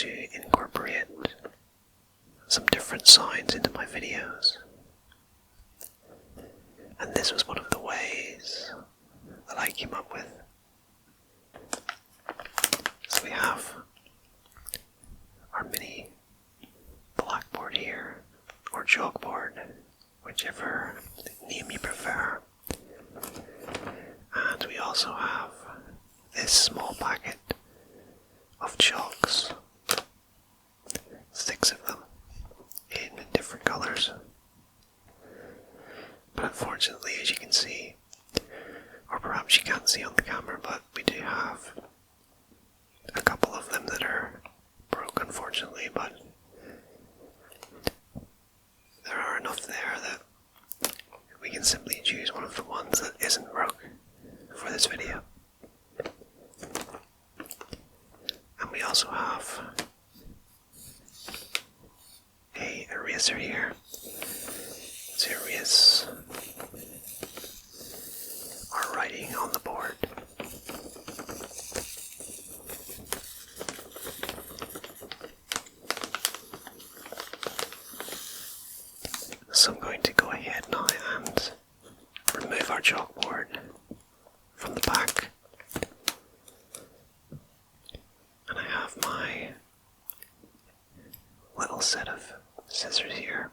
to incorporate some different sounds into my videos. And this was one of the ways that I came up with. So we have our mini blackboard here, or chalkboard, whichever name you prefer. And we also have this small packet of chalks, 6 of them, in different colours. But unfortunately, as you can see, or perhaps you can't see on the camera, but we do have a couple of them that are broke, unfortunately, but there are enough there that we can simply choose one of the ones that isn't broke for this video. And we also have a eraser here to erase our writing on the board. So I'm going to go ahead now and remove our chalkboard from the back. And I have my little set of scissors here.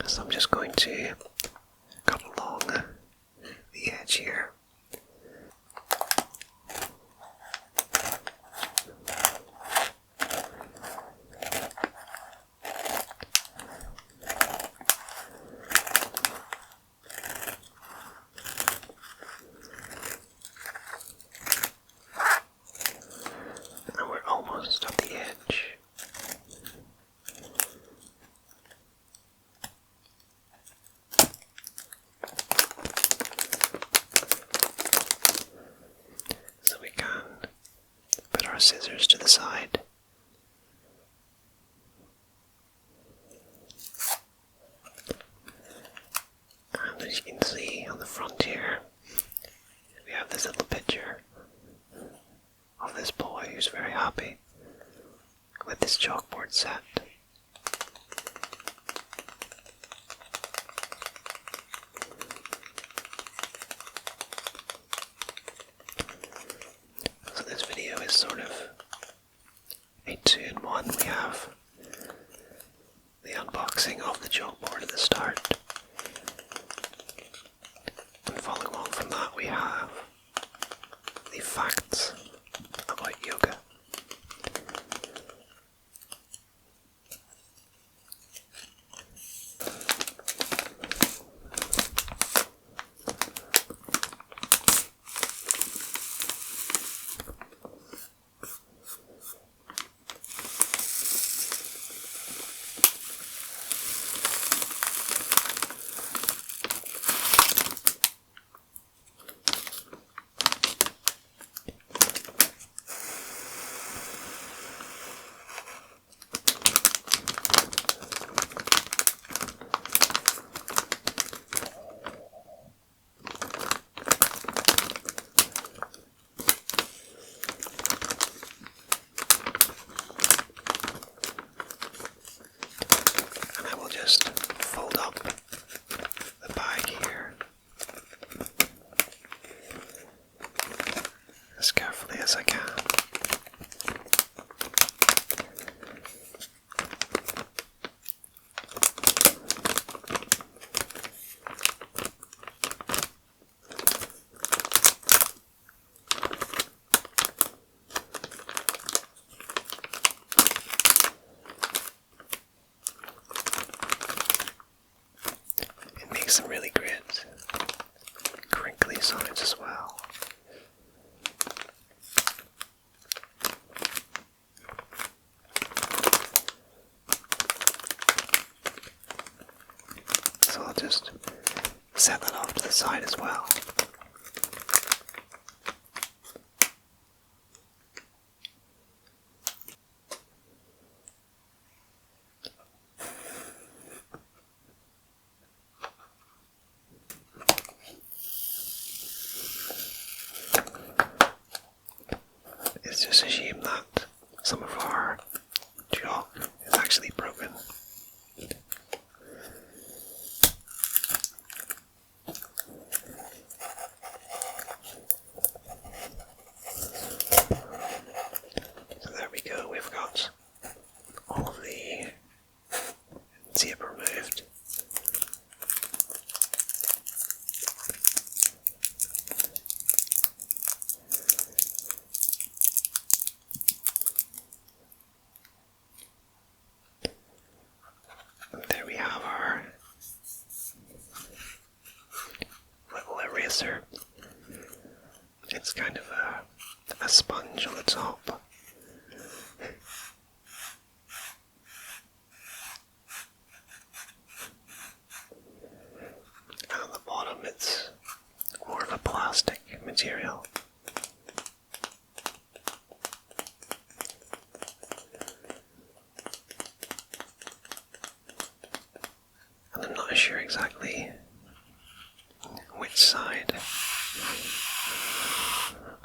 So I'm just going to cut along the edge here. And we're almost at the edge. Scissors to the side. And as you can see on the front here, we have this little picture of this boy who's very happy with this chalkboard set. So this video is sort of a 2-in-1. We have the unboxing of the chalkboard at the start, and following along from that we have the facts about yoga. Just fold up the bag here as carefully as I can. Some really great crinkly sounds as well. So I'll just set that off to the side as well. eraser. It's kind of a sponge on the top. And on the bottom it's more of a plastic material. And I'm not sure exactly which side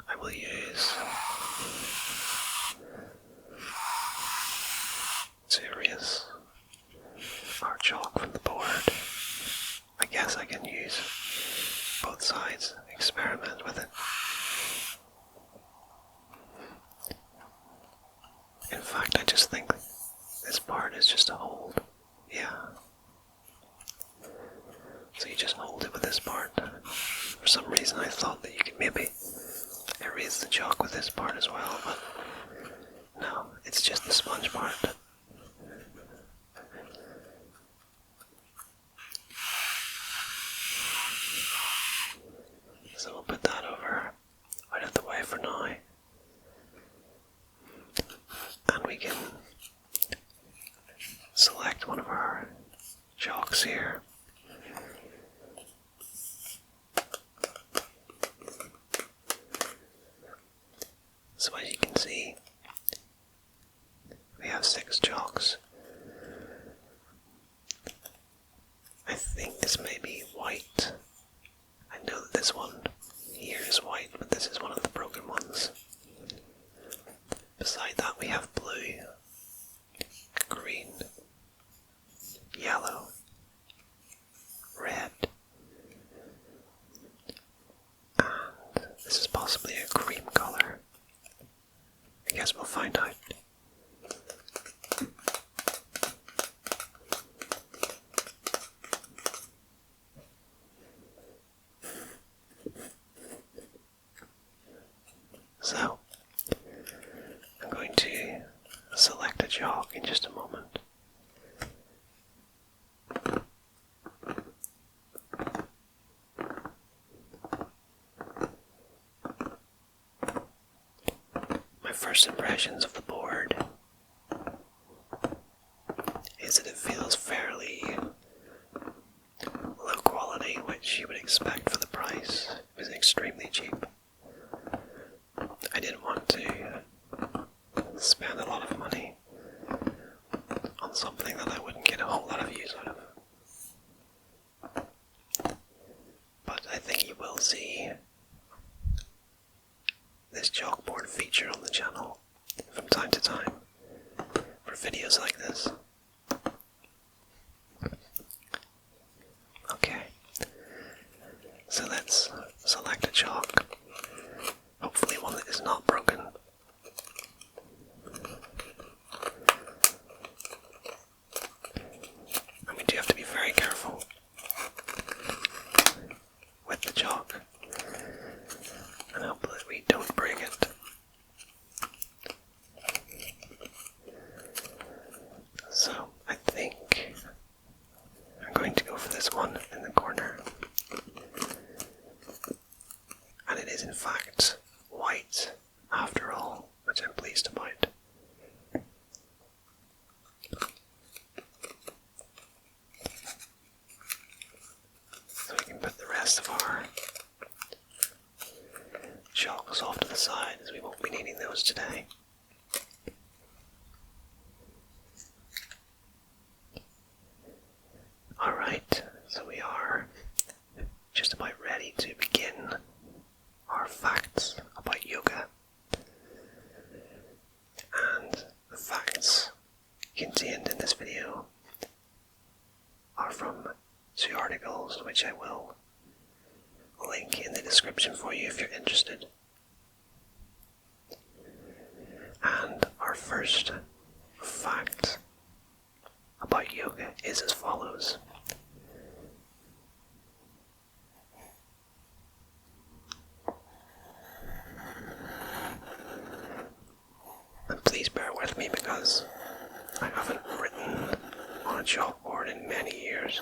I will use to erase our chalk from the board. I guess I can use both sides, experiment with it. In fact, I just think this part is just a hold. Yeah. So you just hold it with this part. For some reason I thought that you could maybe erase the chalk with this part as well, but no, it's just the sponge part. So we'll put that over out of the way for now. And we can select one of our chalks here. So as you can see, we have 6 chalks. I think this may be white. I know that this one here is white, but this is one of the broken ones. Beside that we have blue, green, yellow, red, and this is possibly a cream colour. I guess we'll find out. So, I'm going to select a chalk in just a moment. My first impressions of the board is that it feels fairly low quality, which you would expect for the price. It was extremely cheap. I didn't want to spend a lot of money on something that I wouldn't get a whole lot of use out of. But I think you will see this chalkboard feature on the channel from time to time for videos like this. Okay, so let's select a chalk. Hopefully one that is not broken. And we do have to be very careful with the chalk and hope that we don't break it. So I think I'm going to go for this one in the corner. And it is in fact white after all, which I'm pleased about. So we can put the rest of our chalks off to the side, as we won't be needing those today. Alright, so we are just about ready to begin our facts about yoga. And the facts contained in this video are from 2 articles which I will link in the description for you if you're interested. And our first fact about yoga is as follows. And please bear with me because I haven't written on a chalkboard in many years.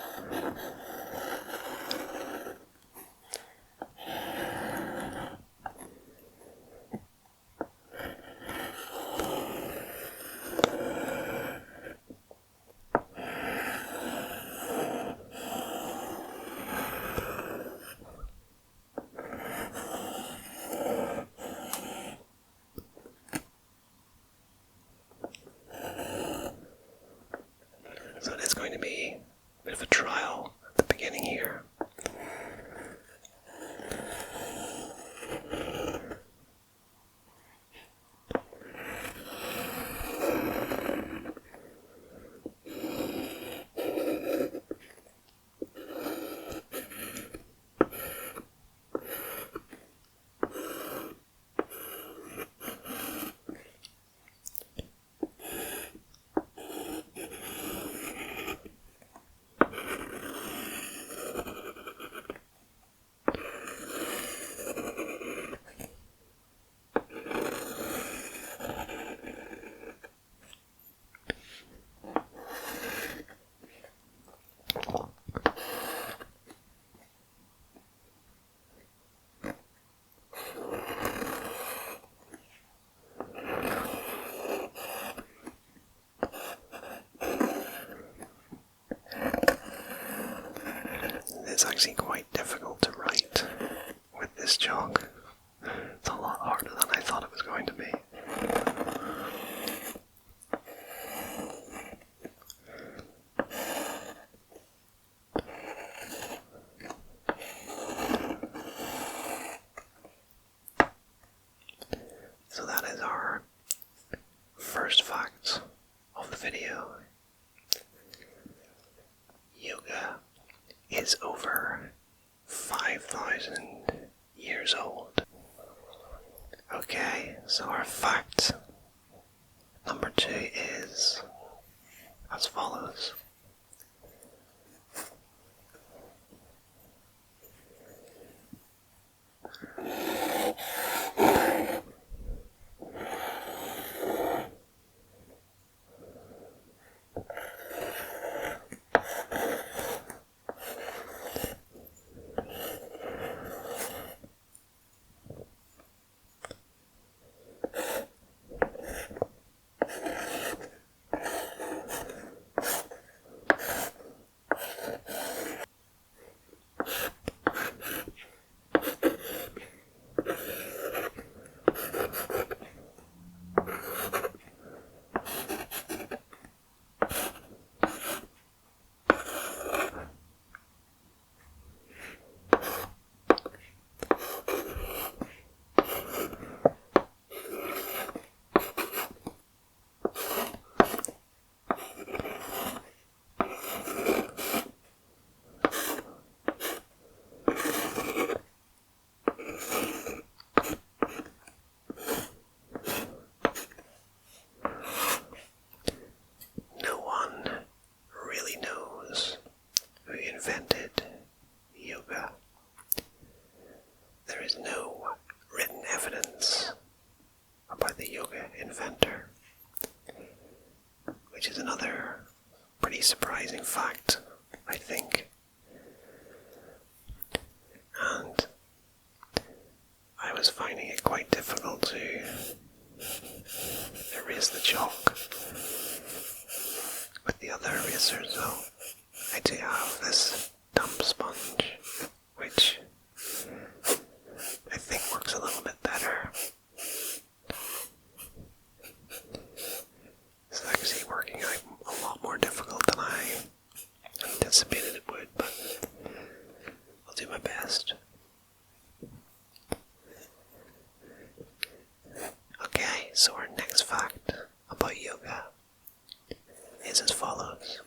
actually quite difficult to write with this chalk. It's a lot harder than I thought it was going to be. So that is our first fact of the video. Yoga is over 5,000 years old. Okay, so our fact number 2 is as follows. Invented yoga. There is no written evidence about the yoga inventor, which is another pretty surprising fact, I think. And I was finding it quite difficult to erase the chalk with the other eraser, so I do have this dump sponge, which I think works a little bit better. It's actually working out a lot more difficult than I anticipated it would, but I'll do my best. Okay, so our next fact about yoga is as follows.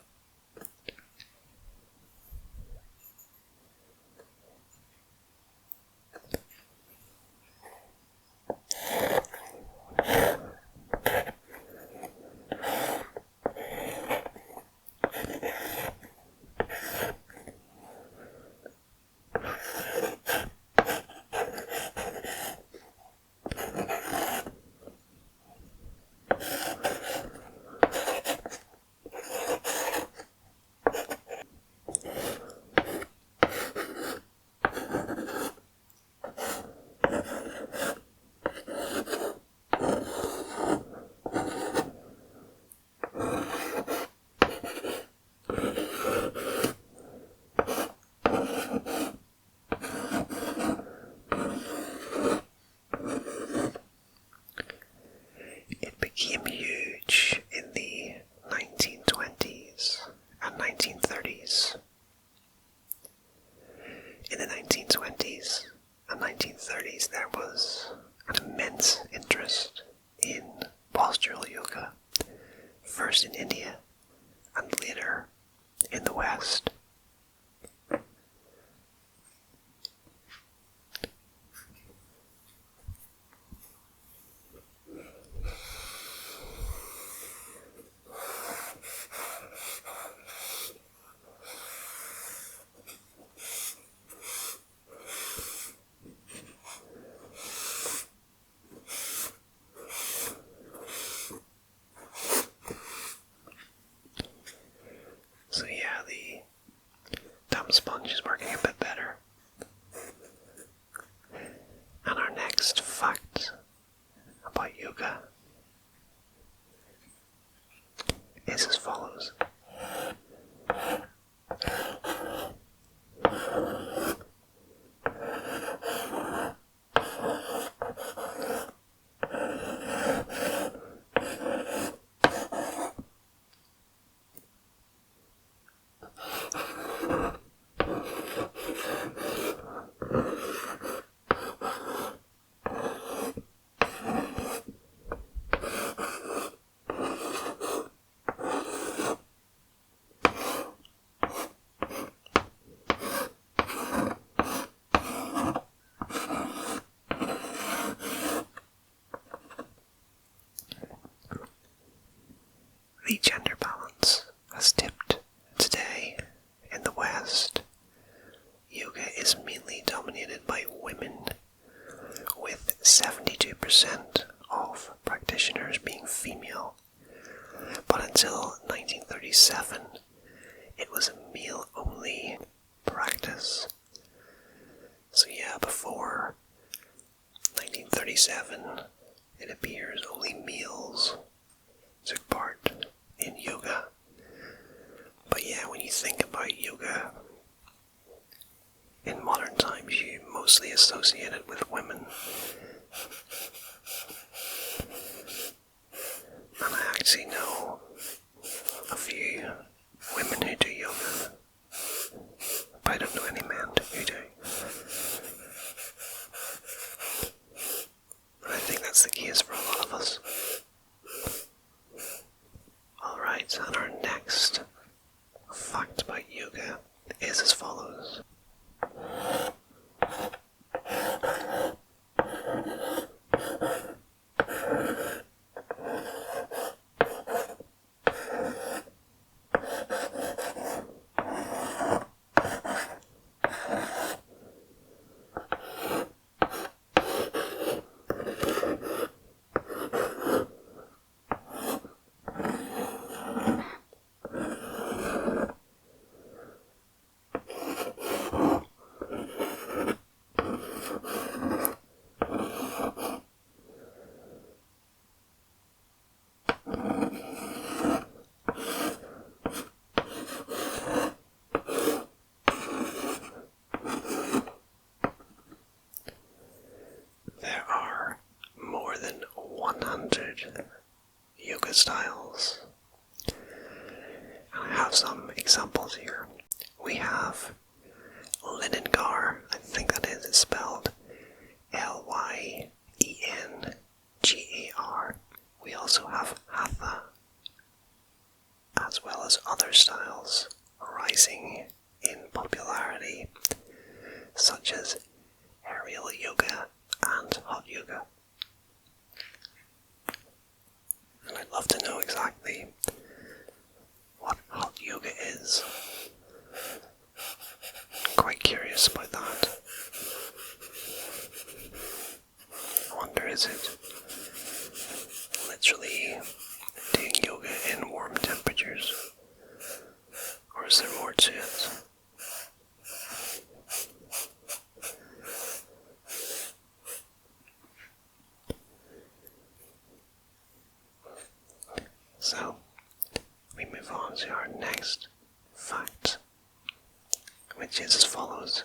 Became huge in the 1920s and 1930s. In the 1920s and 1930s there was an immense interest in postural yoga, first in India and later in the West. the gender balance has tipped today in the West. Yoga is mainly dominated by women, with 72% of practitioners being female. But until 1937, it was a male-only practice. So yeah, before 1937, it appears only males took part in yoga. But yeah, when you think about yoga, in modern times you mostly associate it with women. And I actually know a few women who do yoga, but I don't know any men who do. And I think that's the case for a lot of us. Alright, and our next fact about yoga is as follows. There are more than 100 yoga styles. I have some examples here. We have Linengar, I think that is spelled Lyengar. We also have Hatha, as well as other styles rising in popularity, such as aerial yoga and hot yoga. And I'd love to know exactly what hot yoga is. I'm quite curious about that. I wonder, is it literally doing yoga in warm temperatures? Or is there more to it? So, we move on to our next fact, which is as follows.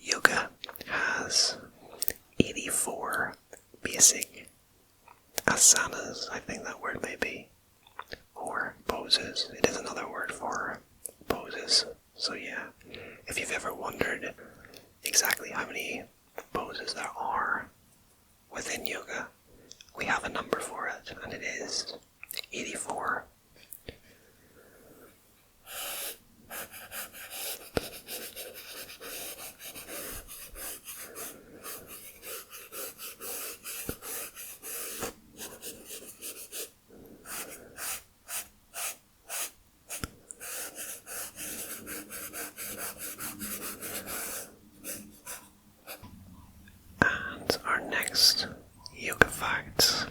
Yoga has 84 basic asanas, I think that word may be, or poses. It is another word for poses. So yeah, if you've ever wondered exactly how many poses there are within yoga, we have a number for it, and it is 84. And our next yoga fact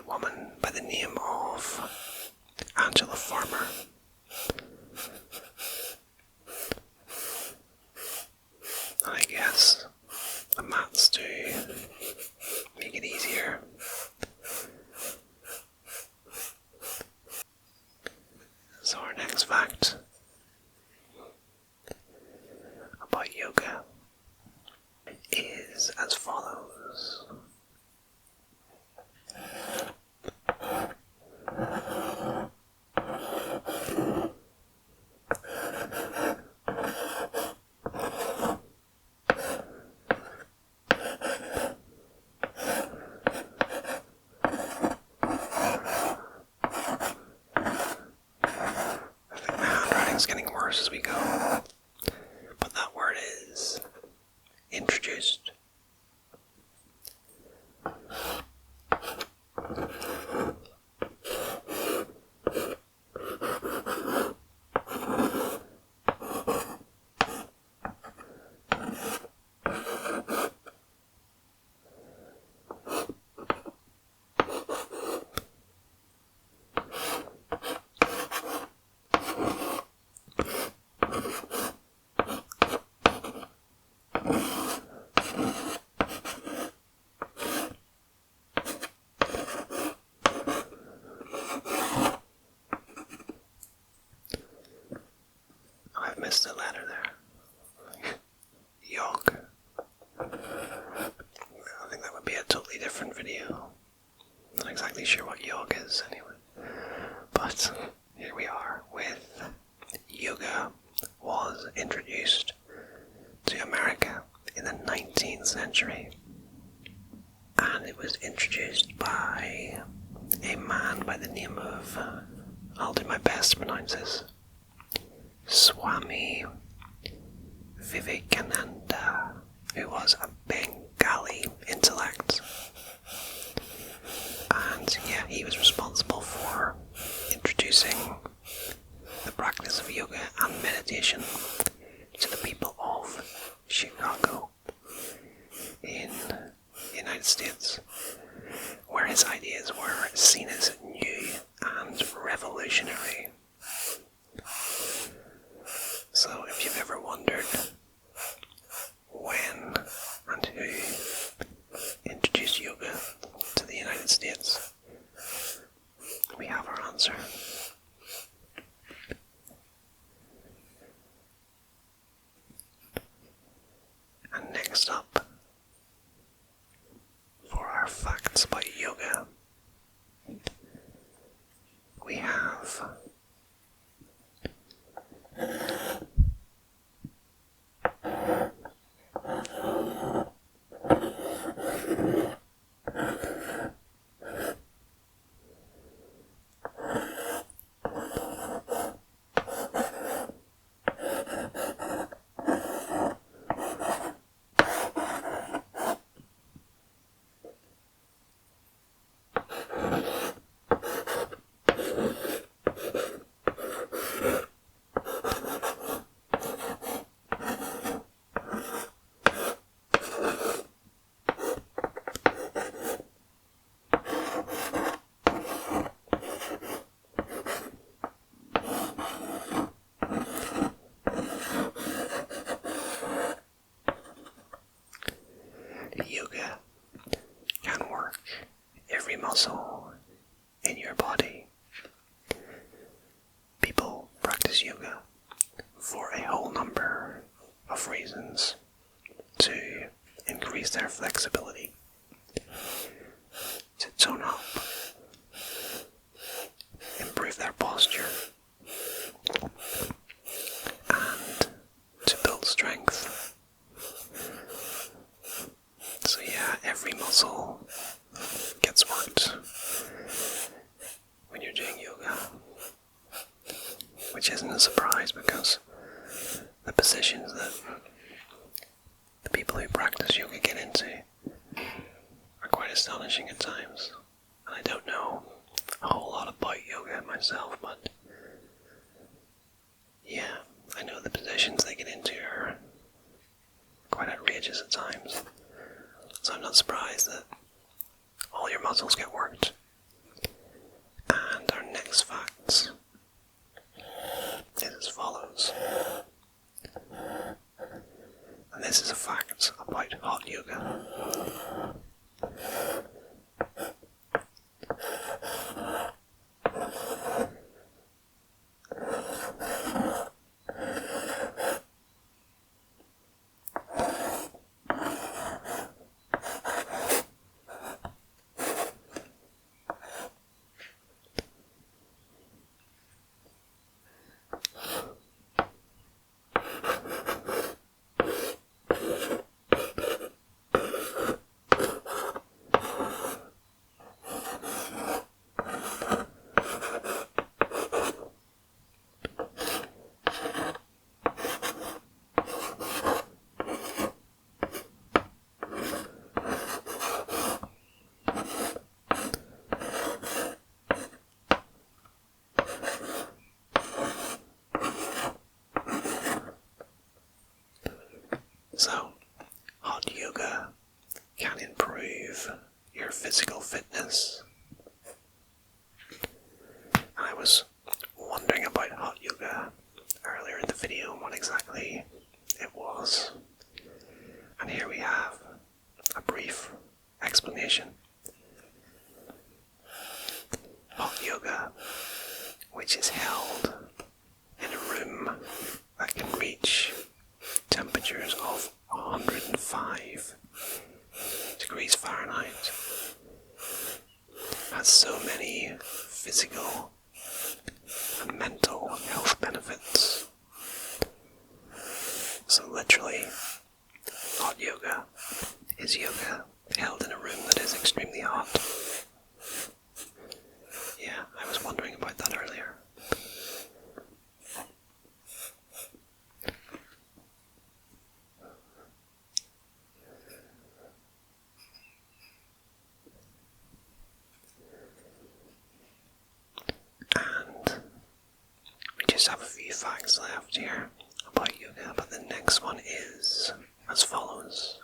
a woman by the name of Angela Farmer. And I guess the mats to make it easier. So our next fact about yoga is as follows. It's getting worse as we go, but that word is introduced. I've missed a letter there. Yog. I think that would be a totally different video. Not exactly sure what yog is anyway. But here we are with yoga was introduced to America in the 19th century. And it was introduced by a man by the name of, I'll do my best to pronounce this, Swami Vivekananda, who was a Bengali intellect. And yeah, he was responsible for introducing the practice of yoga and meditation to the people of Chicago in the United States, where his ideas were seen as new and revolutionary. So if you've ever wondered when and who introduced yoga to the United States, we have our answer. And next up, for our facts about yoga, we have yoga can work every muscle in your body. People practice yoga for a whole number of reasons: to increase their flexibility, to tone up, improve their posture, and to build strength. So yeah, every muscle gets worked when you're doing yoga, which isn't a surprise because the positions that the people who practice yoga get into are quite astonishing at times. And I don't know a whole lot about yoga myself, but yeah, I know the positions they get into are quite outrageous at times. So I'm not surprised that all your muscles get worked So, hot yoga can improve your physical fitness. I was wondering about hot yoga earlier in the video and what exactly it was. And here we have a brief explanation. Hot yoga, which is held in a room that can reach temperatures of 105 degrees Fahrenheit, has so many physical and mental health benefits. So literally, hot yoga is yoga held in a room that is extremely hot. Yeah, I was wondering about that earlier. And we just have a few facts left here about yoga, but the next one is as follows.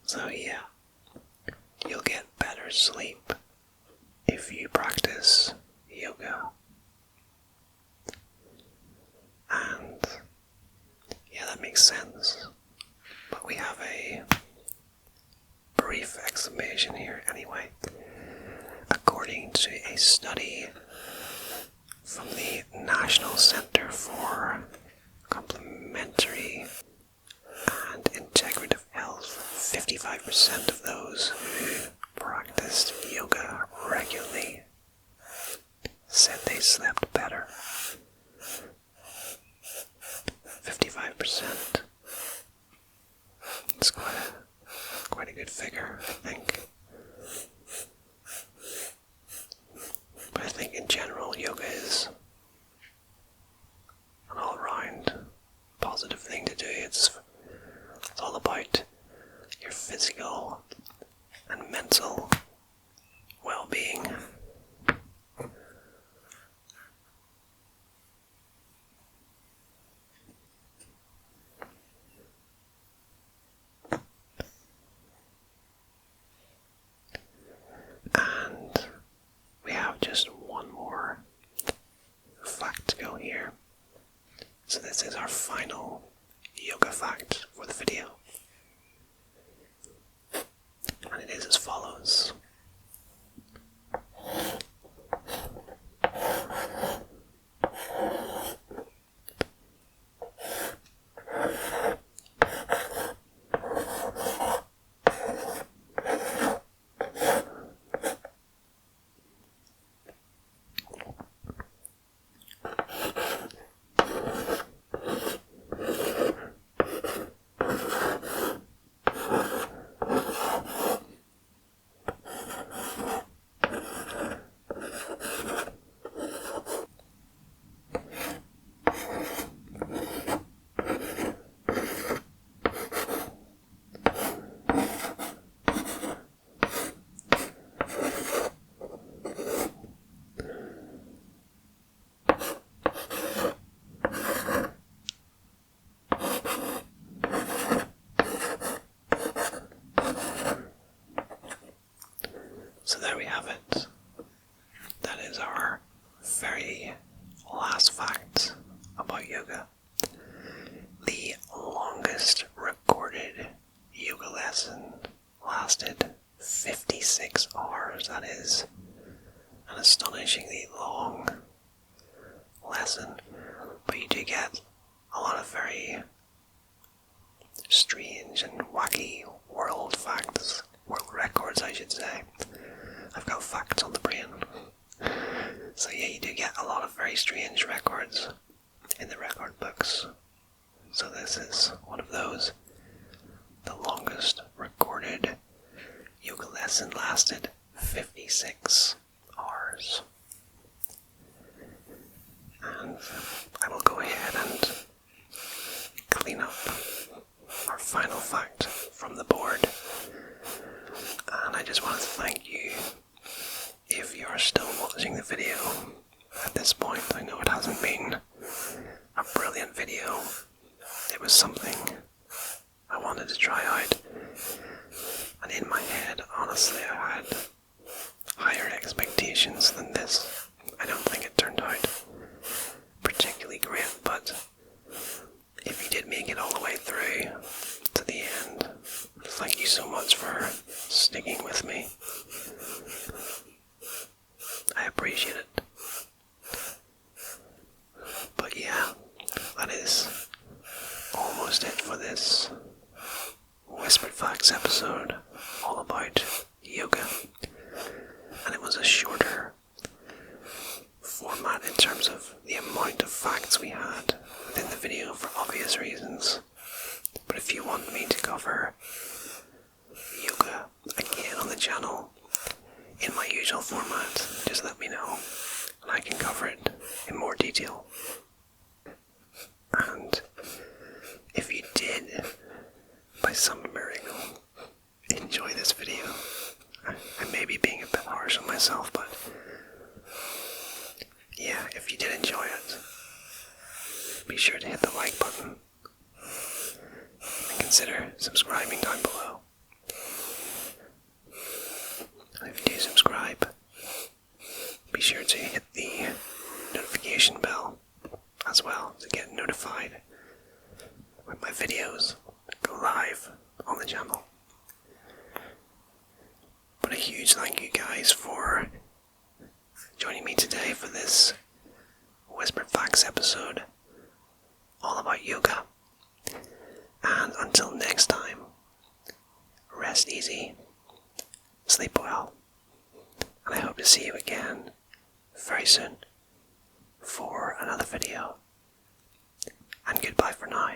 So yeah, you'll get better sleep if you practice yoga. And yeah, that makes sense. But we have a brief explanation here anyway. According to a study from the National Center for Complementary and Integrative Health, 55% of those who practiced yoga regularly said they slept better. 55%. It's quite a good figure, I think. But I think in general yoga is an all-round positive thing to do. It's all about your physical and mental well-being. And we have just one more fact to go here. So this is our final yoga fact for the video. And it is as follows. So there we have it. That is our very last fact about about yoga. The longest recorded yoga lesson lasted 56 hours. That is an astonishingly long lesson, but you do get a lot of very strange and wacky world facts, world records I should say. I've got facts on the brain. So yeah, you do get a lot of very strange records in the record books. So this is one of those. The longest recorded yoga lesson lasted 56 hours. And I will go ahead and clean up our final fact from the board. And I just want to thank you if you are still watching the video at this point. I know it hasn't been a brilliant video. It was something I wanted to try out. And in my head, honestly, I had higher expectations than this. I don't think it turned out particularly great, but if you did make it all the way through to the end, thank you so much for sticking with me. I appreciate it. But yeah, that is almost it for this Whispered Facts episode, all about yoga. And it was a shorter format in terms of the amount of facts we had within the video for obvious reasons. But if you want me to cover yoga again on the channel in my usual format, just let me know and I can cover it in more detail. And if you did, by some miracle, enjoy this video, I may be being a bit harsh on myself, but yeah, if you did enjoy it, be sure to hit the like button and consider subscribing down below. And if you do subscribe, be sure to hit the notification bell as well to get notified when my videos go live on the channel. But a huge thank you guys for joining me today for this Whispered Facts episode all about yoga. And until next time, rest easy, sleep well, and I hope to see you again very soon for another video. And goodbye for now.